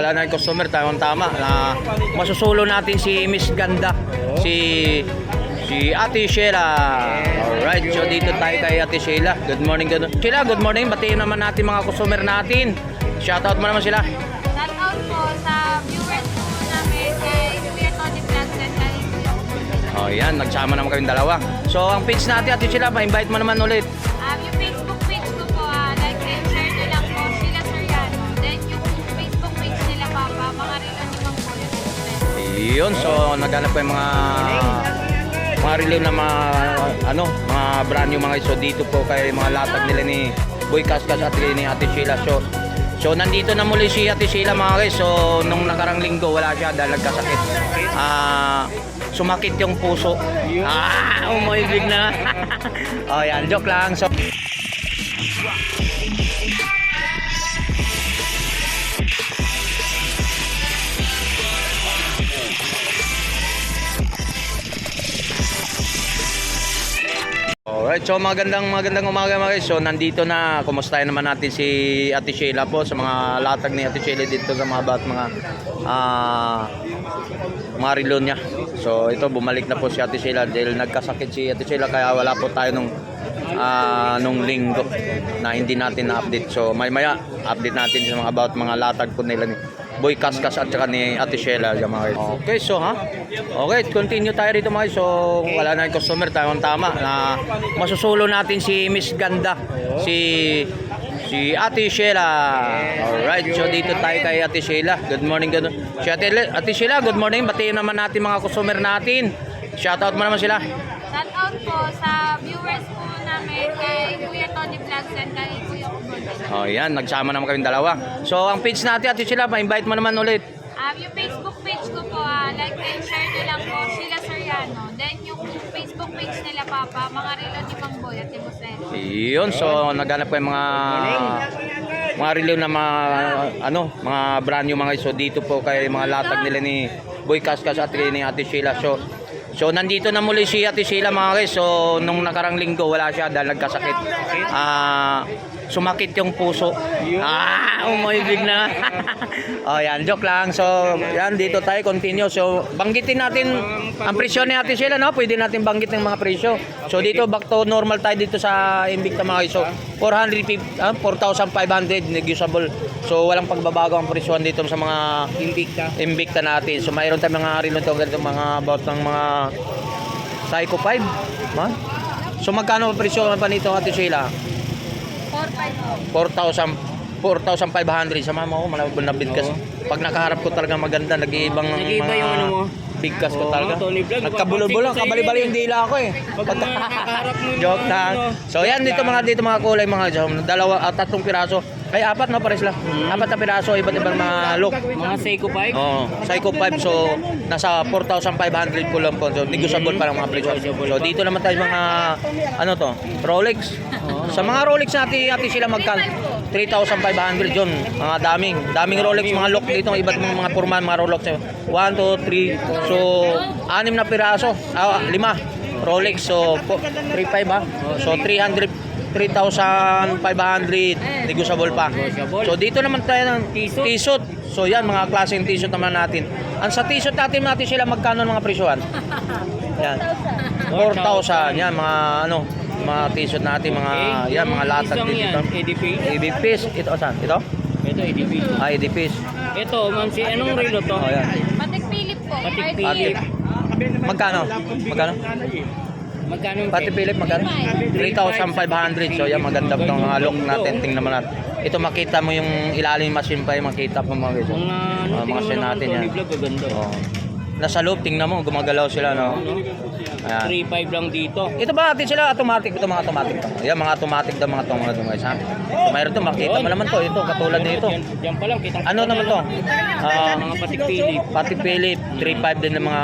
Wala na yung customer, tama na masusulo natin si Miss Ganda, si Ate Sheila. Alright, so dito tayo kay Ate Sheila. Good morning, Sheila, good morning. Batiin naman natin mga customer natin. Shoutout mo naman sila. Shoutout po sa viewers po namin kay Kuya Tony Vlogs and kay Kuya Ubod. Oh, yan, nagsama naman kayong dalawa. So, ang page natin, Ate Sheila, pa-invite mo naman ulit. Yung Facebook page ko po, like and share nyo lang po, Sheila Soriano. Then yung Facebook page nila Papa, mga relo ni Mang Boy. Yun, so naghanap ko yung mga release na mga brand new mga iso dito po kay mga latag nila ni Boy Kaskas at ni Ate Sheila. So nandito na muli si Ate Sheila mga guys. So nung nakarang linggo wala siya dahil nagkasakit. Sumakit yung puso. Umoibig na. Oh yan, joke lang. So alright, so magandang umaga mga guys. So nandito na, kumustahin naman natin si Ate Sheila po sa mga latag ni Ate Sheila dito sa mga mga relo niya. So ito, bumalik na po si Ate Sheila dahil nagkasakit si Ate Sheila kaya wala po tayo nung linggo na hindi natin na-update. So maya update natin sa mga about mga latag po nila ni Boy Kaskas at saka ni Ate Sheila. Okay, so okay, continue tayo rito mga guys. So wala na yung customer, tama na masusulo natin si Miss Ganda, si Ate Sheila. Alright, so dito tayo kay Ate Sheila. Good morning, si Ate Sheila, good morning. Batiin naman natin mga customer natin. Shoutout mo naman sila. Shoutout po sa viewers po namin kay Kuya Tony Vlogs and kay Kuya Ubod. Oh yan, nagsama naman kayong dalawa. So ang page natin, Ate Sheila, pa-invite mo naman ulit. Yung Facebook page ko po, like and share nyo lang po, Sheila Soriano. Then yung Facebook page nila Papa, mga relo ni Mang Boy at Ibusel. Yun, so naghanap ko yung mga release na mga brand new mga iso dito po kay mga latag nila ni Boy Kaskas at ni Ate Sheila. So nandito na muli si Ate Sheila mga guys. So nung nakarang linggo wala siya dahil nagkasakit. Sumakit yung puso. Umoibig na. Oh yan, joke lang. So yan, dito tayo continue. So banggitin natin ang presyo ni Ate Sheila, no? Pwede natin banggit ng mga presyo. So dito back to normal tayo dito sa Invicta mga guys. So 4,500 negotiable. So walang pagbabago ang presyohan dito sa mga Invicta natin. So mayroon tayong mga relo to ganito, mga about ng mga Psycho 5. So magkano ang presyo pa nito Ate Sheila? 4,500 sa mama ko, malabon na bigkas. Pag nakaharap ko talaga maganda, nag-iiba yung ano mo. Bigkas ko talaga. Nagkabulol-bulol, kabali-bali yung dila ako eh. Joke lang. So yan dito mga kulay mga tatlong piraso. Ay apat na pares lang. Apat na piraso, iba't ibang mga look. Mga Seiko 5? Oo, Psycho 5. So nasa 4,500 ko lang po. So negotiable pa lang mga presyo. So dito naman tayo mga Rolex. Sa mga Rolex natin sila magkano? 3,500 yun. Mga daming Rolex, mga look dito, iba't mga purman, mga Rolex. 1, 2, 3. So 6 na piraso. 5 Rolex. So 3,500 So 3,500 negotiable pa. So dito naman tayo ng t-shirt. So yan, mga klaseng t-shirt naman natin. Ang sa t-shirt natin sila magkano mga presyohan? Yan. 4,000. Yan mga t-shirt natin, mga latag dito. EDPs. Ito saan? Ito? Ito EDP. EDPs. Ito, anong relo to? Yan. Patek Philip po. Patek Philip. Magkano? Magkano yung Pati Philip magkano? 3,500. So yan, maganda po mga look natin. Tingnan naman natin. Ito makita mo yung ilalim machine pa, makita mo mga guys. Mga sin natin yan. Nasa loob, tingnan mo, gumagalaw sila, no? Ayan. 3.5 lang dito. Ito ba natin sila automatic? Ito mga automatic to. Yan, mga automatic daw mga itong guys, ha? So, mayroon to, makita mo naman to. Ito, katulad nito. Yan pa lang, kitang Ano naman to? mga Patek Philip. Patek Philip, 3.5 din ng mga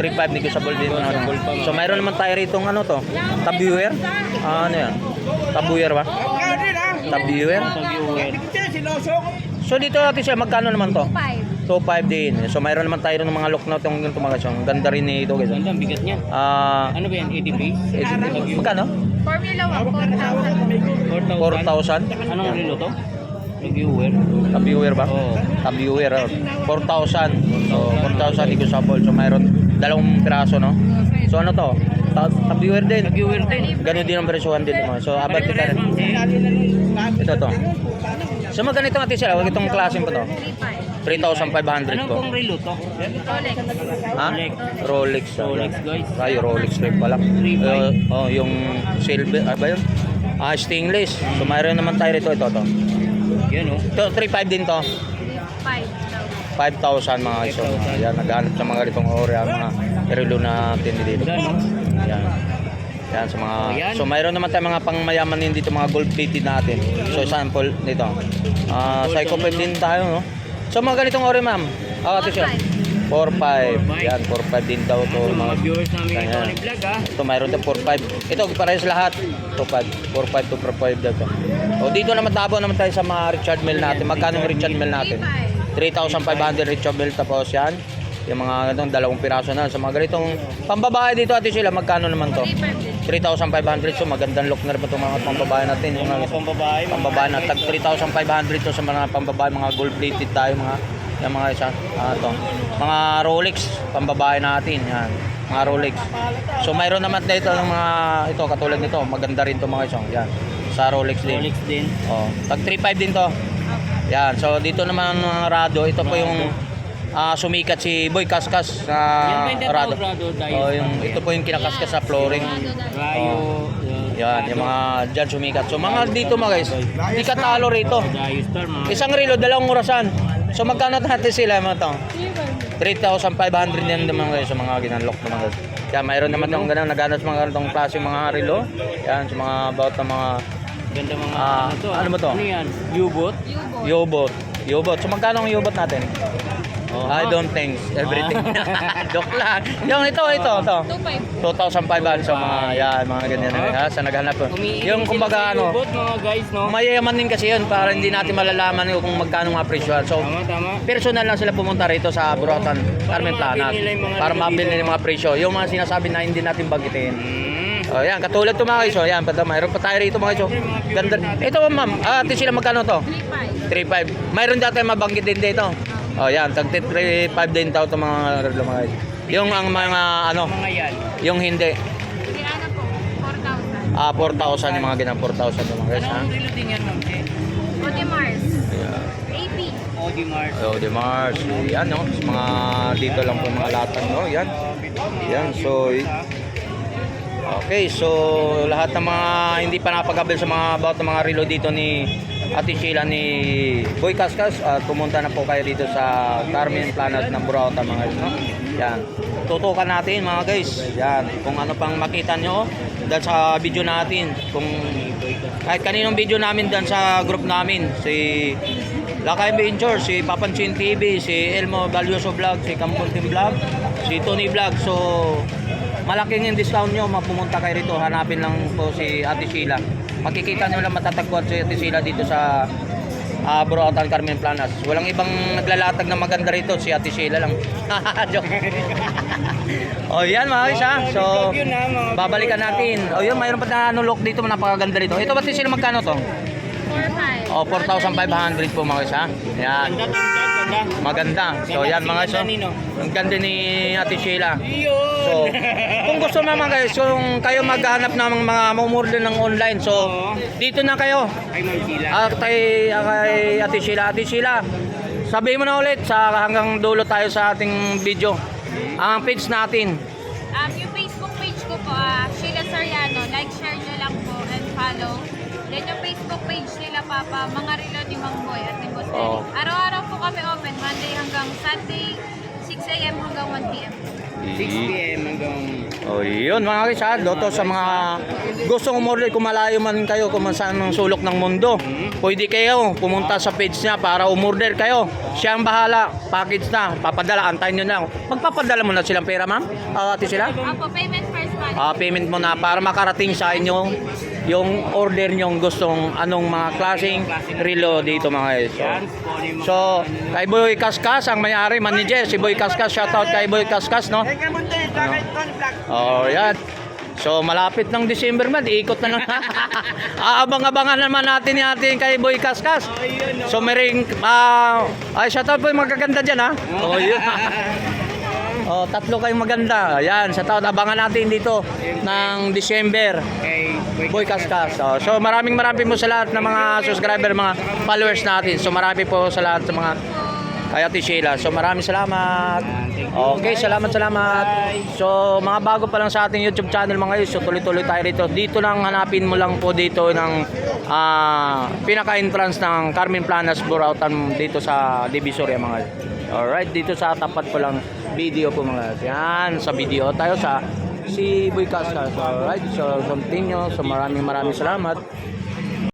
3.5 negotiable din. So, mayroon naman tayo rito to. Tabuyer? Ano yan? Tabuyer ba? Tabuyer? So, dito natin siya, magkano naman to? 2.5 din. So mayroon naman tayo ng mga lock na itong tumagas. Ang ganda rin nito guys. Ganda, ang bigat niya. Ano ba yan? EDP? Magkano? Formula 1, 4,000. 4,000. Anong relo to? Viewer. Viewer ba? Oo. Viewer, 4,000. So 4,000 negotiable. So mayroon dalawang piraso, no? So ano to? Viewer din. Viewer din. Ganun din ang presyuhan din mo. So abot kita rin. Ito to. So magganito natin sila, wag itong klaseng pa to. 3,500 Anong to. pong relo to? Rolex. Ha? Rolex. Rolex, guys. Ay, Rolex rin pala. 3,500. Yung silver, ba yun? Stainless. So mayroon naman tayo rito, ito. Yan o. Ito, 3,500 din to. 5,000. 5,000 mga iso. 5,000. Yan, naghanap sa mga ganitong ore, ang mga relo natin dito. Yan o. Yan. Yan sa mga Ayan. so mayroon naman tayong mga pangmayaman din dito, mga gold plated natin. So sample nito. Psycho 5 din tayo, no. So mga ganitong ore, ma'am. Ito siya. 4,500. Yan, 4,500 din daw to. Sa mga viewers namin ito Ayan. ni vlog ha. Ito mayroon din 4,500. Ito parehas lahat. 4,500 to 4,500 daw to. O dito naman tabo naman tayo sa mga Richard Mille natin. Magkano yung Richard Mille natin? 3,500 Richard Mille, tapos yan. Yung mga ganitong dalawang piraso na. Sa mga ganitong pambabae dito, ate sila, magkano naman to? 3,500. So magandang look na rin itong mga pambabae natin. Yung mga pambabae na tag 3,500 to sa mga pambabae, mga gold plated tayo, yung mga isa. To. Mga Rolex, pambabae natin. Yan. Mga Rolex. So mayroon naman dito ng mga ito katulad nito, maganda rin to mga isa. Yan. Sa Rolex din. Rolex din. Oh, tag 3,500 din to. Yan. So dito naman mga Rado, ito po yung sumikat si Boy Kaskas na Yan ba yung tinatawag Rado. Rado, Dias? Oh, ito po yung kinakaskas sa flooring. Rayo. Yan, yung mga dyan sumikat. So mga dito mga guys, di katalo rito. Rayo Star mga. Isang relo, dalawang orasan. So magkano natin sila mga to? 3,500 yan naman guys sa mga ginanlock naman guys. Kaya mayroon naman yung ganun, naghanap sa mga ganitong klase mga relo. Yan, sa mga about ng mga Ganda mga to. ano ba to? Ano yan? U-boat? U-boat. U-boat. So magkano ang U-boat natin? I don't think everything. Joke lang. Yung ito. 2,500. 2,500 sa mga yan, mga ganyan ha, sa naghanap. Yung kumbaga ano, U-boat mga guys no? mayayaman din kasi yun para hindi natin malalaman kung magkano mga presyo. So Tama. personal lang sila pumunta rito sa Burautan Carmen Planas mabili nila yung mga para relo mabili dito. nila yung mga presyo. Yung mga sinasabi na hindi natin banggitin. Oh, yan, katulad to mga guys. Oh, yan, mayroon pa tayo rito mga guys. Oh. Ganda. Ito ma'am, ate sila magkano to? 3,500. 3,500. Mayroon dati mabanggit din dito. Oh, yan, tag 3,500 din daw to mga relo mga guys. Yung ang mga ano, Mga yan. yung hindi. Si ano po, 4,000. 4,000 yung mga ganyan, 4,000 yung mga guys ha. Anong relo din yan ma'am? Audemars. Yeah. AP. Audemars. So, the Mars, yan no, mga dito lang po mga latag no, yan. Yan, so okay, so lahat ng mga hindi pa napag-avail sa mga about ng mga relo dito ni Ate Sheila ni Boy Kaskas, pumunta na po kayo dito sa Carmen Planas ng Burauta mga guys, no? Yan. Tutukan natin mga guys. Yan, kung ano pang makita nyo dahil sa video natin, kung kahit kaninong video namin dyan sa group namin, si Lakay Venture, si Papanchin TV, si Elmo Valioso Vlog, si Kampuntin Vlog, si Tony Vlog. So malaking yung discount nyo, mapumunta kayo rito, hanapin lang po si Ate Sheila. Makikita nyo lang matatagpuan si Ate Sheila dito sa Burautan Carmen Planas. Walang ibang naglalatag na maganda rito, si Ate Sheila lang. Joke. O yan mga guys ha. So babalikan natin. O yun, mayroon pa na look dito, napakaganda rito. Ito ba Ate Sheila magkano to? 4,500. O 4,500 po mga guys ha. Yan. Ganda. Maganda. So yan mga guys. So, ang ganda ni Ate Sheila. So, kung gusto naman guys, kung kayo maghanap ng mga mamumurder ng online, so dito na kayo. Ay Ma'am Sheila. Kay Ate Sheila. Ate Sheila, sabihin mo na ulit sa hanggang dulo tayo sa ating video. Ang page natin. Yung Facebook page ko po, Sheila Soriano. Like, share nyo lang po and follow. Then yung Facebook page nila Papa, mga relo ni Mang Boy at ni Boss Oo. Eric. Araw-araw po kami open, Monday hanggang Sunday, 6 a.m. hanggang 1 p.m. 6 p.m. hanggang... O yun mga guys ha, loto sa mga gustong umorder, kung malayo man kayo, kung saan ang sulok ng mundo, pwede kayo pumunta sa page niya para umorder kayo. Siya ang bahala, package na, papadala, antayin nyo na. Magpapadala mo na silang pera ma'am? Ate sila? Apo, payment first month. Payment mo na para makarating sa inyo yung order nyong gustong anong mga klaseng relo dito mga guys. So, kay Boy Kaskas, ang may-ari, manager, si Boy Kaskas, shoutout kay Boy Kaskas, no? Oh, yan. So malapit ng December man, ikot na lang. Aabang-abangan naman natin yung ating kay Boy Kaskas. So mering ay shoutout po yung magaganda diyan ha. Oh, yun. Oh, tatlo kayong maganda. Ayan, shoutout abangan natin dito ng December. Kay Boy Kaskas. So maraming po sa lahat ng mga subscriber, mga followers natin. So marami po sa lahat sa mga kay Ate Sheila. So maraming salamat. Okay, salamat. So mga bago pa lang sa ating YouTube channel mga guys, so tuloy-tuloy tayo dito. Dito lang hanapin mo lang po dito ng pinaka-entrance ng Carmen Planas Burautan dito sa Divisoria mga guys. Alright, dito sa tapat po lang video po mga guys. Yan, sa video tayo sa si Boy Kaskas. Alright, so continue. So maraming salamat.